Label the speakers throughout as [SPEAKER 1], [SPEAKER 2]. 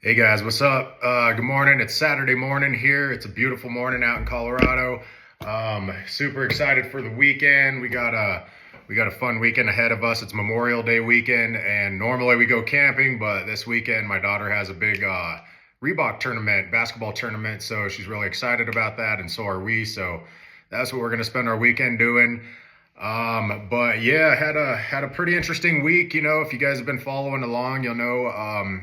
[SPEAKER 1] Hey guys, what's up? Good morning. It's Saturday morning here. It's a beautiful morning out in Colorado. Super excited for the weekend. We got a fun weekend ahead of us. It's Memorial Day weekend, and normally we go camping, but this weekend my daughter has a big Reebok tournament, basketball tournament, so she's really excited about that, and so are we. So that's what we're gonna spend our weekend doing. But yeah, had a pretty interesting week. If you guys have been following along, you'll know.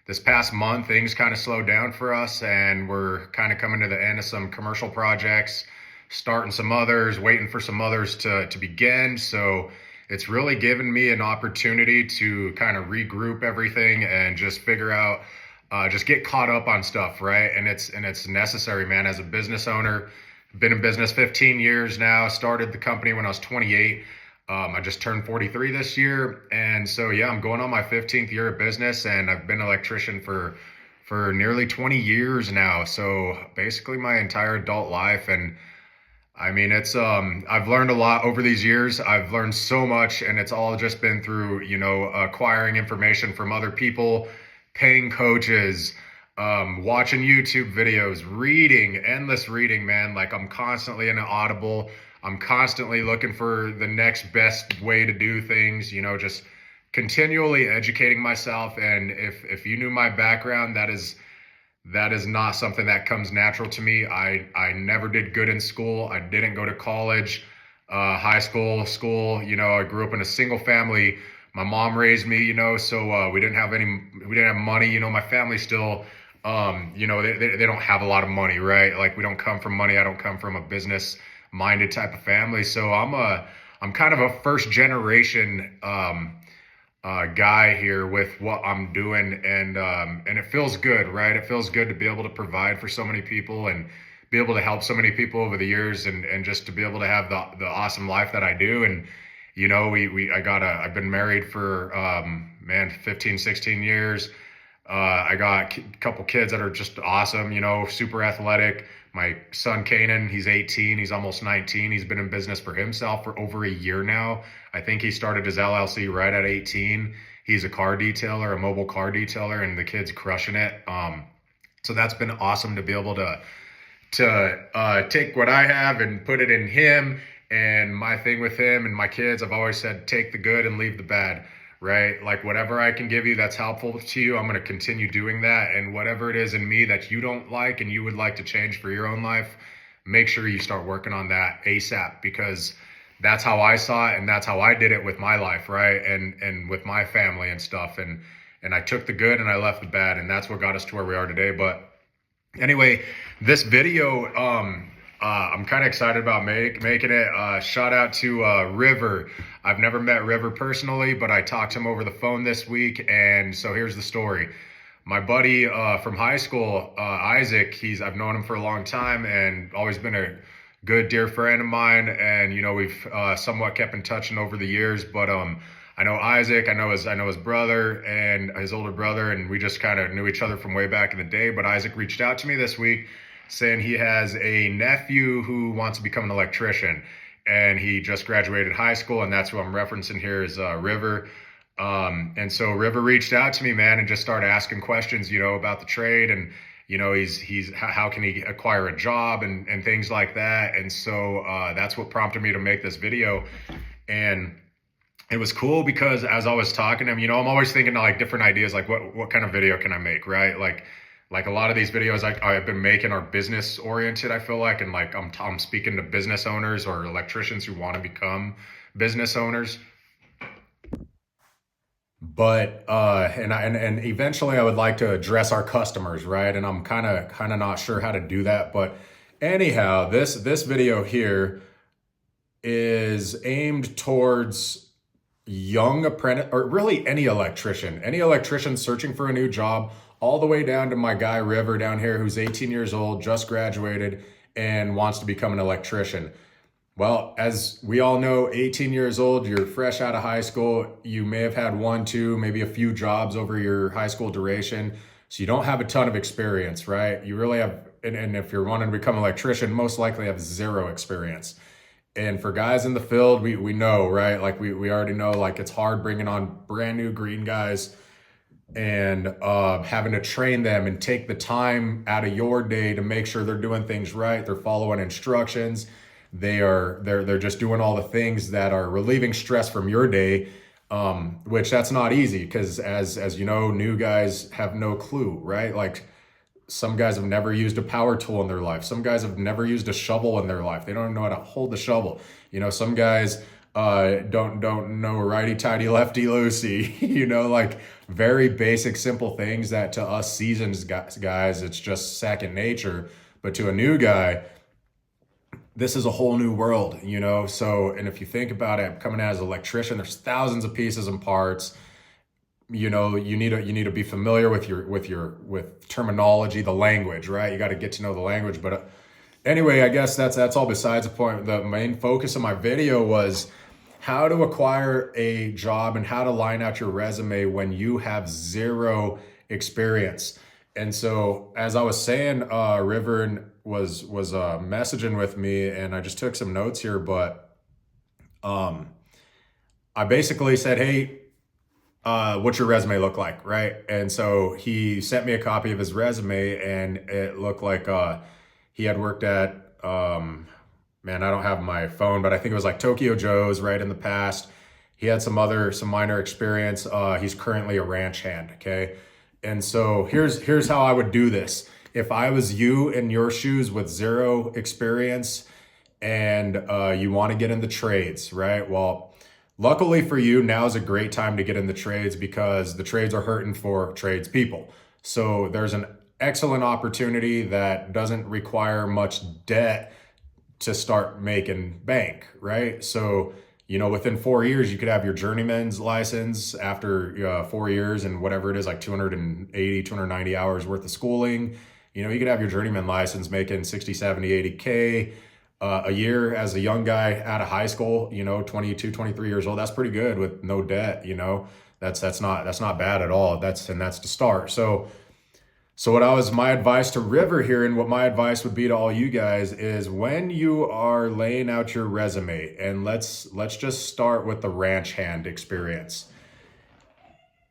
[SPEAKER 1] This past month, things kind of slowed down for us, and we're kind of coming to the end of some commercial projects, starting some others, waiting for some others to begin. So it's really given me an opportunity to kind of regroup everything and just figure out, just get caught up on stuff, right? And it's necessary, man. As a business owner, been in business 15 years now. Started the company when I was 28. I just turned 43 this year, and so yeah, I'm going on my 15th year of business, and I've been an electrician for nearly 20 years now. So basically, my entire adult life, and I mean, it's I've learned a lot over these years. I've learned so much, and it's all just been through acquiring information from other people, paying coaches, watching YouTube videos, reading, endless reading, man. Like I'm constantly in an Audible. I'm constantly looking for the next best way to do things, just continually educating myself. And if you knew my background, that is not something that comes natural to me. I never did good in school. I didn't go to college, high school. I grew up in a single family. My mom raised me, so we didn't have money. My family still, they don't have a lot of money, right? Like we don't come from money. I don't come from a business minded type of family. So I'm kind of a first generation guy here with what I'm doing, and it feels good, right? It feels good to be able to provide for so many people and be able to help so many people over the years, and just to be able to have the awesome life that I do. And I've been married for 15, 16 years. I got a couple kids that are just awesome, super athletic. My son Kanan, he's 18, he's almost 19. He's been in business for himself for over a year now. I think he started his LLC right at 18. He's a car detailer, a mobile car detailer, and the kid's crushing it. So that's been awesome to be able to take what I have and put it in him. And my thing with him and my kids, I've always said, take the good and leave the bad, right? Like whatever I can give you that's helpful to you, I'm going to continue doing that. And whatever it is in me that you don't like and you would like to change for your own life, make sure you start working on that ASAP, because that's how I saw it and that's how I did it with my life, right? And with my family and stuff. And I took the good and I left the bad, and that's what got us to where we are today. But anyway, this video, I'm kind of excited about making it. Shout out to River. I've never met River personally, but I talked to him over the phone this week. And so here's the story. My buddy from high school, Isaac, I've known him for a long time and always been a good, dear friend of mine. And, we've somewhat kept in touch over the years. But I know Isaac, I know his brother and his older brother, and we just kind of knew each other from way back in the day. But Isaac reached out to me this week saying he has a nephew who wants to become an electrician, and he just graduated high school, and that's who I'm referencing here is River. And so River reached out to me, man, and just started asking questions, about the trade, and he's how can he acquire a job and things like that. And so that's what prompted me to make this video. And it was cool because as I was talking to him, I'm always thinking of like different ideas, like what kind of video can I make, right? Like a lot of these videos I've been making are business oriented, I feel like, and like I'm speaking to business owners or electricians who want to become business owners. But and eventually I would like to address our customers, right? And I'm kind of not sure how to do that. But anyhow, this video here is aimed towards young apprentice, or really any electrician searching for a new job, all the way down to my guy River down here, who's 18 years old, just graduated, and wants to become an electrician. Well, as we all know, 18 years old, you're fresh out of high school. You may have had one, two, maybe a few jobs over your high school duration. So you don't have a ton of experience, right? You really have, and if you're wanting to become an electrician, most likely have zero experience. And for guys in the field, we know, right? Like we already know, like it's hard bringing on brand new green guys and having to train them and take the time out of your day to make sure they're doing things right, they're following instructions, they're just doing all the things that are relieving stress from your day, which that's not easy because as you know, new guys have no clue, right? Like some guys have never used a power tool in their life. Some guys have never used a shovel in their life. They don't know how to hold the shovel. You know, some guys don't know righty tighty lefty loosey. You know, like very basic, simple things that to us seasoned guys, it's just second nature. But to a new guy, this is a whole new world. You know, so and if you think about it, coming out as an electrician, there's thousands of pieces and parts. You know, you need to be familiar with with terminology, the language, right? You got to get to know the language. But anyway, I guess that's all besides the point. The main focus of my video was how to acquire a job and how to line out your resume when you have zero experience. And so, as I was saying, River was messaging with me, and I just took some notes here. But um, I basically said, "Hey, what's your resume look like?" Right. And so he sent me a copy of his resume, and it looked like he had worked at, man, I don't have my phone, but I think it was like Tokyo Joe's right in the past. He had some minor experience. He's currently a ranch hand. Okay. And so here's how I would do this. If I was you in your shoes with zero experience and you want to get in the trades, right? Well, luckily for you, now is a great time to get in the trades because the trades are hurting for tradespeople. So there's an excellent opportunity that doesn't require much debt to start making bank, right? So, you know, within 4 years, you could have your journeyman's license after 4 years and whatever it is, like 280, 290 hours worth of schooling. You know, you could have your journeyman license making 60, 70, 80K a year as a young guy out of high school, you know, 22, 23 years old. That's pretty good with no debt, you know. That's not bad at all. That's to start. So what my advice to River here, and what my advice would be to all you guys, is when you are laying out your resume, and let's just start with the ranch hand experience.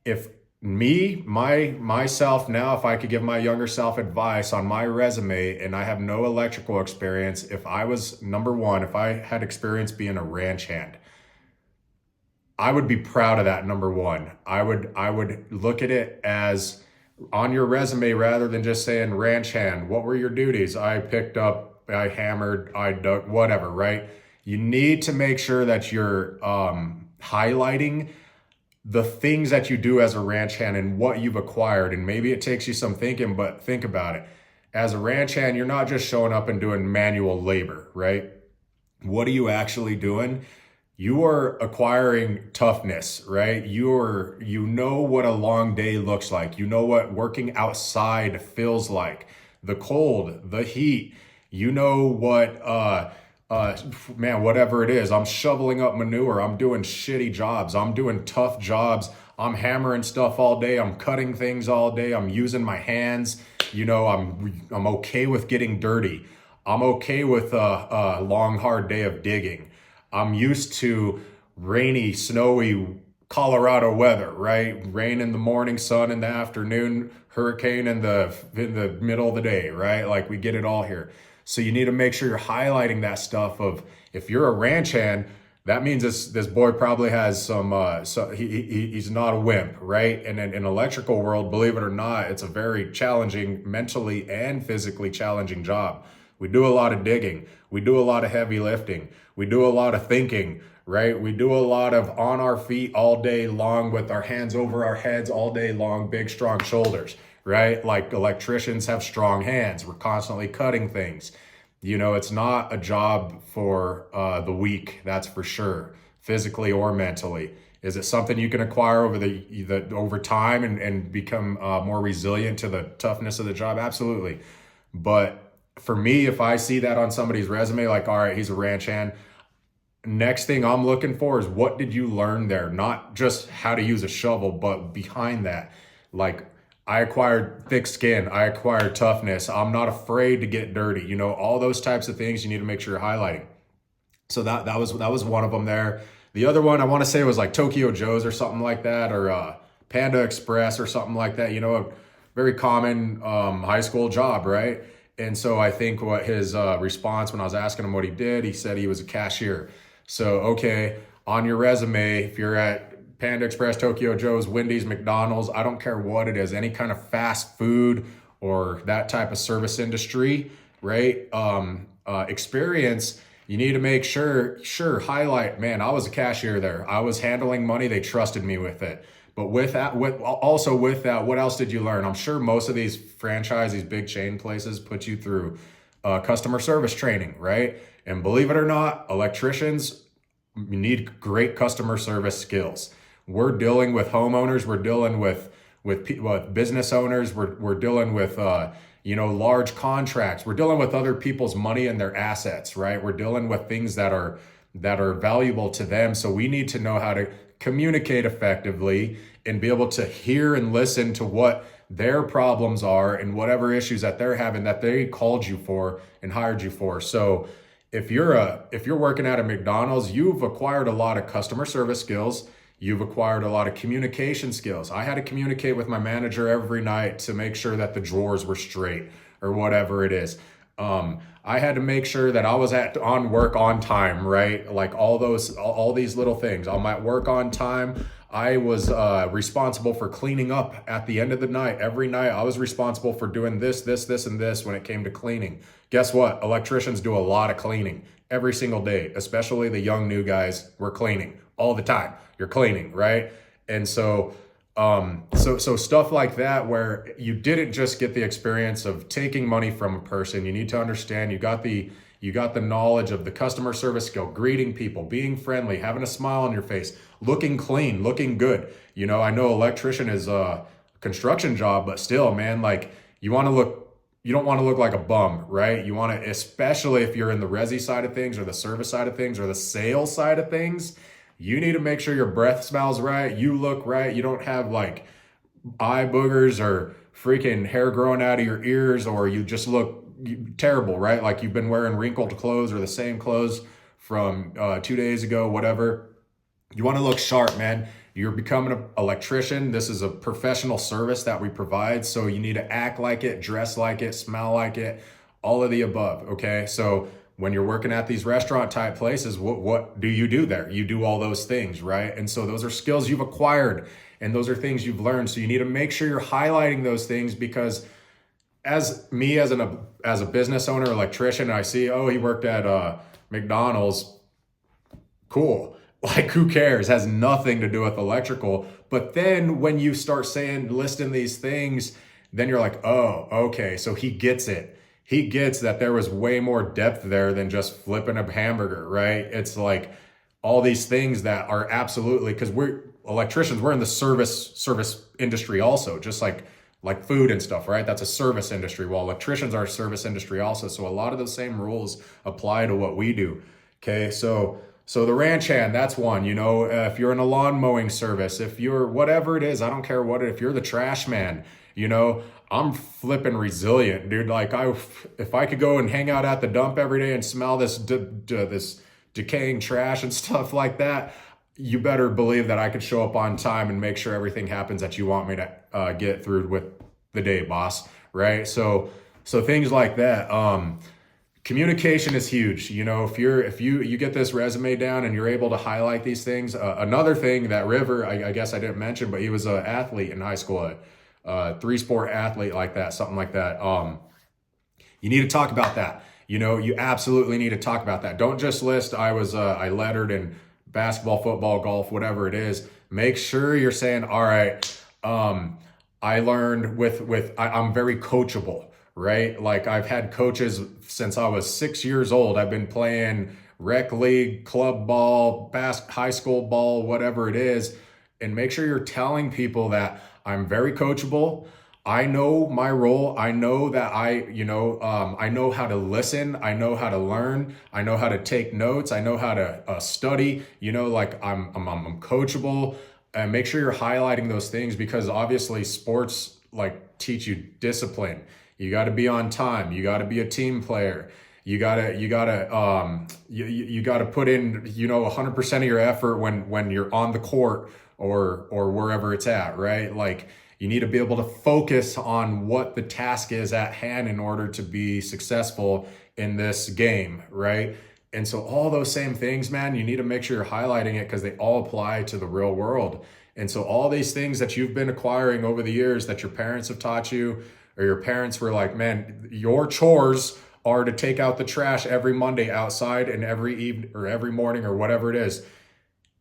[SPEAKER 1] If myself now, if I could give my younger self advice on my resume and I have no electrical experience, if I was number one, if I had experience being a ranch hand, I would be proud of that. Number one, I would look at it as on your resume rather than just saying ranch hand. What were your duties? I picked up, I hammered, I dug, whatever, right? You need to make sure that you're highlighting the things that you do as a ranch hand and what you've acquired. And maybe it takes you some thinking, but think about it. As a ranch hand, you're not just showing up and doing manual labor, right? What are you actually doing? You are acquiring toughness, right? You know what a long day looks like. You know what working outside feels like. The cold, the heat. You know what man, whatever it is, I'm shoveling up manure, I'm doing shitty jobs, I'm doing tough jobs, I'm hammering stuff all day, I'm cutting things all day, I'm using my hands, you know, I'm okay with getting dirty. I'm okay with a long, hard day of digging. I'm used to rainy, snowy Colorado weather, right? Rain in the morning, sun in the afternoon, hurricane in the middle of the day, right? Like we get it all here. So you need to make sure you're highlighting that stuff of, if you're a ranch hand, that means this boy probably has some, he's not a wimp, right? And in electrical world, believe it or not, it's a very challenging, mentally and physically challenging job. We do a lot of digging. We do a lot of heavy lifting. We do a lot of thinking, right? We do a lot of on our feet all day long with our hands over our heads all day long, big, strong shoulders, right? Like electricians have strong hands. We're constantly cutting things. You know, it's not a job for the weak, that's for sure, physically or mentally. Is it something you can acquire over time and become more resilient to the toughness of the job? Absolutely. But for me, if I see that on somebody's resume, like, all right, he's a ranch hand, next thing I'm looking for is, what did you learn there? Not just how to use a shovel, but behind that, like, I acquired thick skin, I acquired toughness, I'm not afraid to get dirty, you know, all those types of things you need to make sure you're highlighting. So that was one of them there. The other one I want to say was like Tokyo Joe's or something like that, or Panda Express or something like that, a very common high school job, right? And so I think what his response when I was asking him what he did, he said he was a cashier. So, okay, on your resume, if you're at Panda Express, Tokyo Joe's, Wendy's, McDonald's, I don't care what it is, any kind of fast food or that type of service industry, right? Experience, you need to make sure, highlight, man, I was a cashier there. I was handling money. They trusted me with it. But with that, what else did you learn? I'm sure most of these these big chain places put you through customer service training, right? And believe it or not, electricians need great customer service skills. We're dealing with homeowners. We're dealing with business owners. We're dealing with large contracts. We're dealing with other people's money and their assets, right? We're dealing with things that are valuable to them. So we need to know how to communicate effectively and be able to hear and listen to what their problems are and whatever issues that they're having that they called you for and hired you for. So if you're working at a McDonald's, you've acquired a lot of customer service skills. You've acquired a lot of communication skills. I had to communicate with my manager every night to make sure that the drawers were straight or whatever it is. I had to make sure that I was on work on time, right? Like all these little things. I'm at work on time. I was responsible for cleaning up at the end of the night. Every night I was responsible for doing this, and this when it came to cleaning. Guess what? Electricians do a lot of cleaning every single day, especially the young new guys. We're cleaning all the time. You're cleaning, right? And so stuff like that, where you didn't just get the experience of taking money from a person. You need to understand you got the knowledge of the customer service skill, greeting people, being friendly, having a smile on your face, looking clean, looking good. I know electrician is a construction job, but still, man, like you don't want to look like a bum, right? You want to, especially if you're in the resi side of things or the service side of things or the sales side of things, you need to make sure your breath smells right. You look right. You don't have like eye boogers or freaking hair growing out of your ears, or you just look terrible, right? Like you've been wearing wrinkled clothes or the same clothes from 2 days ago, whatever. You want to look sharp, man. You're becoming an electrician. This is a professional service that we provide. So you need to act like it, dress like it, smell like it, all of the above. Okay. So when you're working at these restaurant type places, what do you do there? You do all those things, right? And so those are skills you've acquired and those are things you've learned. So you need to make sure you're highlighting those things, because as a business owner, electrician, I see, oh, he worked at McDonald's. Cool. Like, who cares? Has nothing to do with electrical. But then when you start listing these things, then you're like, oh, okay. So he gets it. He gets that there was way more depth there than just flipping a hamburger, right? It's like all these things that are absolutely, because we're electricians, we're in the service industry also, just like food and stuff, right? That's a service industry. Well, electricians are a service industry also. So a lot of the same rules apply to what we do. Okay. So the ranch hand, that's one, if you're in a lawn mowing service, if you're whatever it is, I don't care if you're the trash man, I'm flipping resilient, dude. Like if I could go and hang out at the dump every day and smell this decaying trash and stuff like that, you better believe that I could show up on time and make sure everything happens that you want me to get through with the day, boss. Right? So things like that. Communication is huge. If you get this resume down and you're able to highlight these things. Another thing that River, I guess I didn't mention, but he was an athlete in high school. 3-sport athlete like that, something like that. You need to talk about that. You absolutely need to talk about that. Don't just list, I lettered in basketball, football, golf, whatever it is. Make sure you're saying, all right, I learned I'm very coachable, right? Like I've had coaches since I was 6 years old. I've been playing rec league, club ball, high school ball, whatever it is. And make sure you're telling people that I'm very coachable. I know my role. I know that I know how to listen. I know how to learn. I know how to take notes. I know how to study. Like I'm coachable. And make sure you're highlighting those things, because obviously sports like teach you discipline. You got to be on time. You got to be a team player. You gotta put in 100% of your effort when you're on the court or wherever it's at, right? Like you need to be able to focus on what the task is at hand in order to be successful in this game, right? And so all those same things, man, you need to make sure you're highlighting it because they all apply to the real world. And so all these things that you've been acquiring over the years that your parents have taught you, or your parents were like, man, your chores are to take out the trash every Monday outside and every evening or every morning or whatever it is.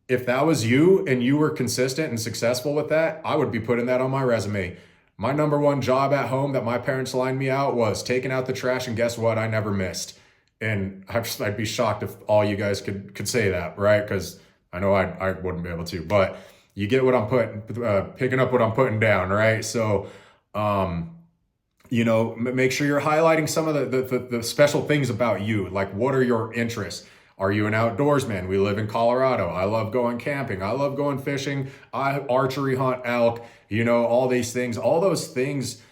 [SPEAKER 1] If that was you and you were consistent and successful with that, I would be putting that on my resume. My number one job at home that my parents lined me out was taking out the trash, and guess what? I never missed. And I'd be shocked if all you guys could say that, right? Because I know I wouldn't be able to, but you get what I'm picking up what I'm putting down, right? So, make sure you're highlighting some of the special things about you. Like, what are your interests? Are you an outdoorsman? We live in Colorado. I love going camping. I love going fishing. I archery hunt elk, all these things. All those things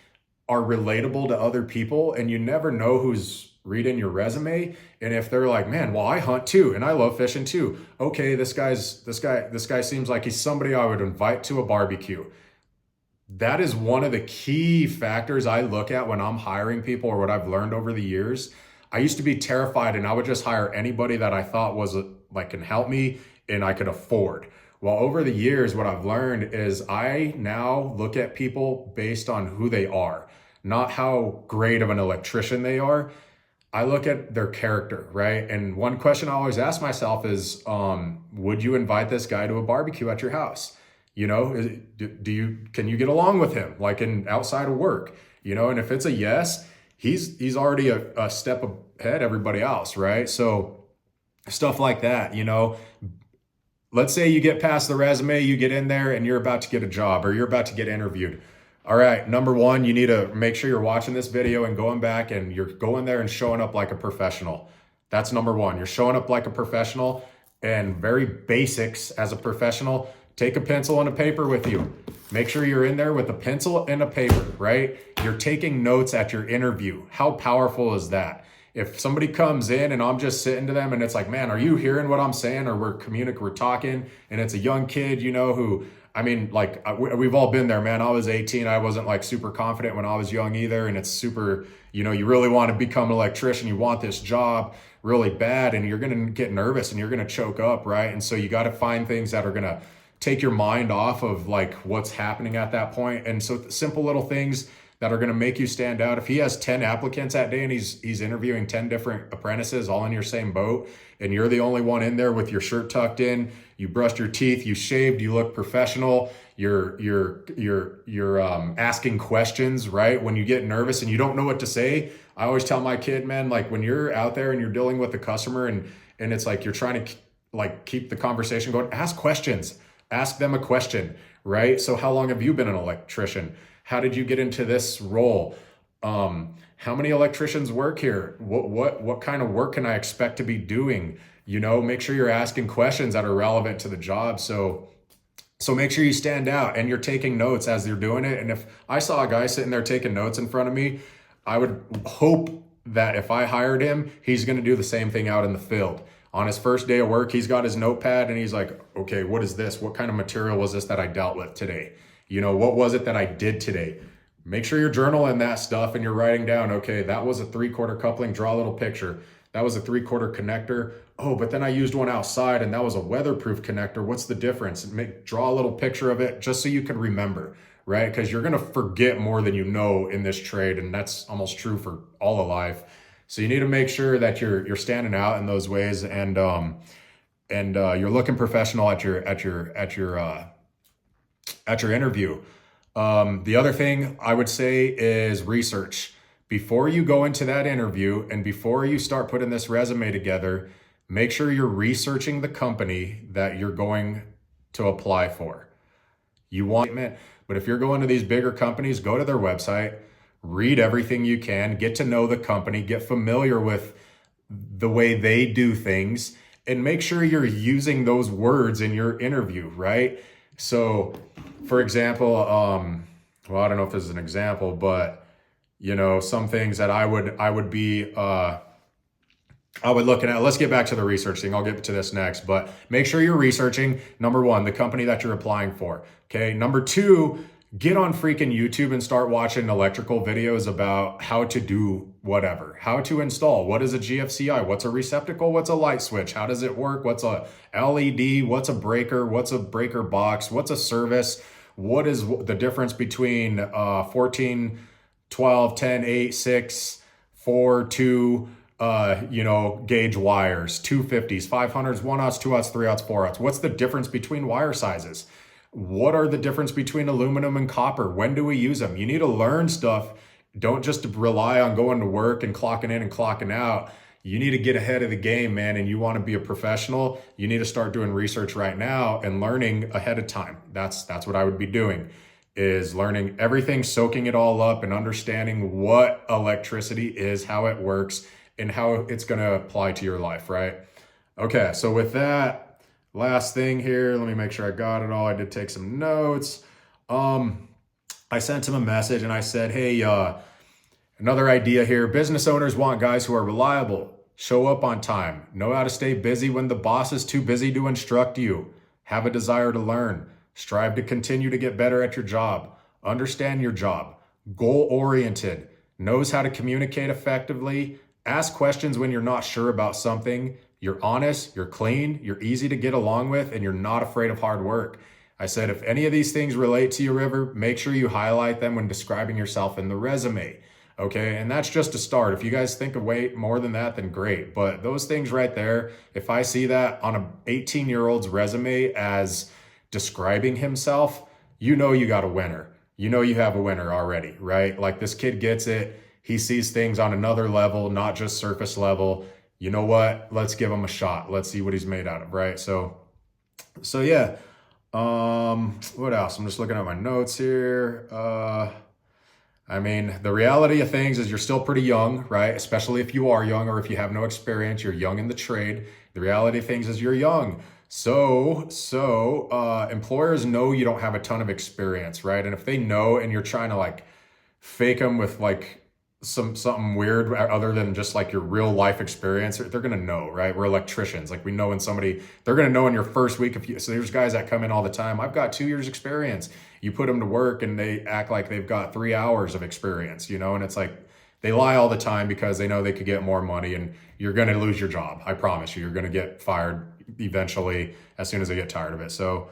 [SPEAKER 1] are relatable to other people, and you never know who's reading your resume. And if they're like, man, well, I hunt too, and I love fishing too. Okay, this guy seems like he's somebody I would invite to a barbecue. That is one of the key factors I look at when I'm hiring people, or what I've learned over the years. I used to be terrified and I would just hire anybody that I thought was like can help me and I could afford. Well, over the years, what I've learned is I now look at people based on who they are, not how great of an electrician they are. I look at their character, right? And one question I always ask myself is, would you invite this guy to a barbecue at your house? Can you get along with him, like outside of work? And if it's a yes, he's already a step ahead everybody else, right? So stuff like that, let's say you get past the resume, you get in there and you're about to get a job or you're about to get interviewed. All right, number one, you need to make sure you're watching this video and going back and you're going there and showing up like a professional. That's number one. You're showing up like a professional, and very basics as a professional. Take a pencil and a paper with you. Make sure you're in there with a pencil and a paper, right? You're taking notes at your interview. How powerful is that? If somebody comes in and I'm just sitting to them and it's like, man, are you hearing what I'm saying? Or we're talking, and it's a young kid, who, we've all been there, man. I was 18. I wasn't like super confident when I was young either. And it's super, you really want to become an electrician. You want this job really bad, and you're going to get nervous and you're going to choke up, right? And so you got to find things that are going to take your mind off of like what's happening at that point. And so simple little things that are going to make you stand out. If he has 10 applicants that day and he's interviewing 10 different apprentices all in your same boat, and you're the only one in there with your shirt tucked in, you brushed your teeth, you shaved, you look professional, you're asking questions, right? When you get nervous and you don't know what to say, I always tell my kid, man, like when you're out there and you're dealing with the customer and it's like you're trying to like keep the conversation going, ask questions. Ask them a question, right? So how long have you been an electrician? How did you get into this role? How many electricians work here? What kind of work can I expect to be doing? Make sure you're asking questions that are relevant to the job. So make sure you stand out and you're taking notes as you're doing it. And if I saw a guy sitting there taking notes in front of me, I would hope that if I hired him, he's going to do the same thing out in the field. On his first day of work, he's got his notepad and he's like, okay, what is this? What kind of material was this that I dealt with today? What was it that I did today? Make sure you're journaling that stuff and you're writing down, okay, that was a 3/4 coupling, draw a little picture. That was a 3/4 connector. Oh, but then I used one outside and that was a weatherproof connector. What's the difference? Draw a little picture of it just so you can remember, right? Because you're going to forget more than you know in this trade. And that's almost true for all of life. So you need to make sure that you're standing out in those ways, and you're looking professional at your interview. The other thing I would say is research. Before you go into that interview and before you start putting this resume together, make sure you're researching the company that you're going to apply for. But if you're going to these bigger companies, go to their website. Read everything you can, get to know the company, get familiar with the way they do things, and make sure you're using those words in your interview, right? So, for example, I don't know if this is an example, but some things that I would be I would look at, let's get back to the research thing. I'll get to this next, but make sure you're researching, number one, the company that you're applying for. Okay. Number two, get on freaking YouTube and start watching electrical videos about how to do whatever, how to install. What is a GFCI? What's a receptacle? What's a light switch? How does it work? What's a LED? What's a breaker? What's a breaker box? What's a service? What is the difference between 14, 12, 10, 8, 6, 4, 2, gauge wires, 250s, 500s, 1/aughts, 2/aughts, 3/aughts, 4/aughts. What's the difference between wire sizes? What are the difference between aluminum and copper? When do we use them? You need to learn stuff. Don't just rely on going to work and clocking in and clocking out. You need to get ahead of the game, man, and you want to be a professional. You need to start doing research right now and learning ahead of time. That's what I would be doing, is learning everything, soaking it all up and understanding what electricity is, how it works, and how it's going to apply to your life, right? Okay, so with that, last thing here, let me make sure I got it all. I did take some notes. I sent him a message and I said, hey, another idea here. Business owners want guys who are reliable, show up on time, know how to stay busy when the boss is too busy to instruct you, have a desire to learn, strive to continue to get better at your job, understand your job, goal-oriented, knows how to communicate effectively, ask questions when you're not sure about something, you're honest, you're clean, you're easy to get along with, and you're not afraid of hard work. I said, if any of these things relate to you, River, make sure you highlight them when describing yourself in the resume. Okay, and that's just a start. If you guys think of way more than that, then great. But those things right there, if I see that on a 18-year-old's resume as describing himself, you know you got a winner. You know you have a winner already, right? Like, this kid gets it. He sees things on another level, not just surface level. You know what? Let's give him a shot. Let's see what he's made out of, right? So yeah. What else? I'm just looking at my notes here. I mean, the reality of things is you're still pretty young, right? Especially if you are young or if you have no experience, you're young in the trade. The reality of things is you're young. So employers know you don't have a ton of experience, right? And if they know and you're trying to like fake them with like something weird other than just like your real life experience, they're gonna know, right? We're electricians. Like, we know when somebody, they're gonna know in your first week. So there's guys that come in all the time. I've got 2 years experience. You put them to work and they act like they've got 3 hours of experience, and it's like they lie all the time because they know they could get more money, and you're gonna lose your job. I promise you, you're gonna get fired eventually as soon as they get tired of it. So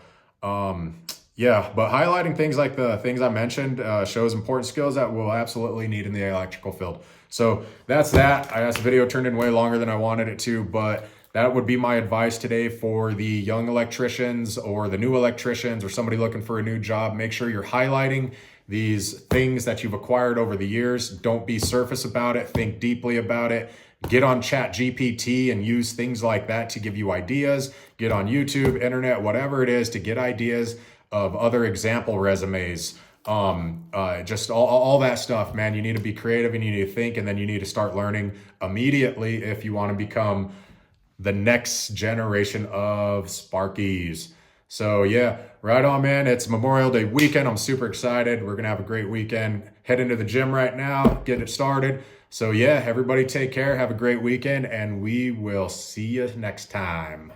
[SPEAKER 1] yeah, but highlighting things like the things I mentioned shows important skills that we'll absolutely need in the electrical field. So that's that. This video turned in way longer than I wanted it to, but that would be my advice today for the young electricians or the new electricians or somebody looking for a new job. Make sure you're highlighting these things that you've acquired over the years. Don't be surface about it. Think deeply about it. Get on ChatGPT and use things like that to give you ideas. Get on YouTube, internet, whatever it is, to get ideas of other example resumes, just all that stuff, man. You need to be creative and you need to think, and then you need to start learning immediately if you want to become the next generation of Sparkies. So yeah, right on, man. It's Memorial Day weekend. I'm super excited. We're going to have a great weekend. Head into the gym right now, get it started. So yeah, everybody take care. Have a great weekend, and we will see you next time.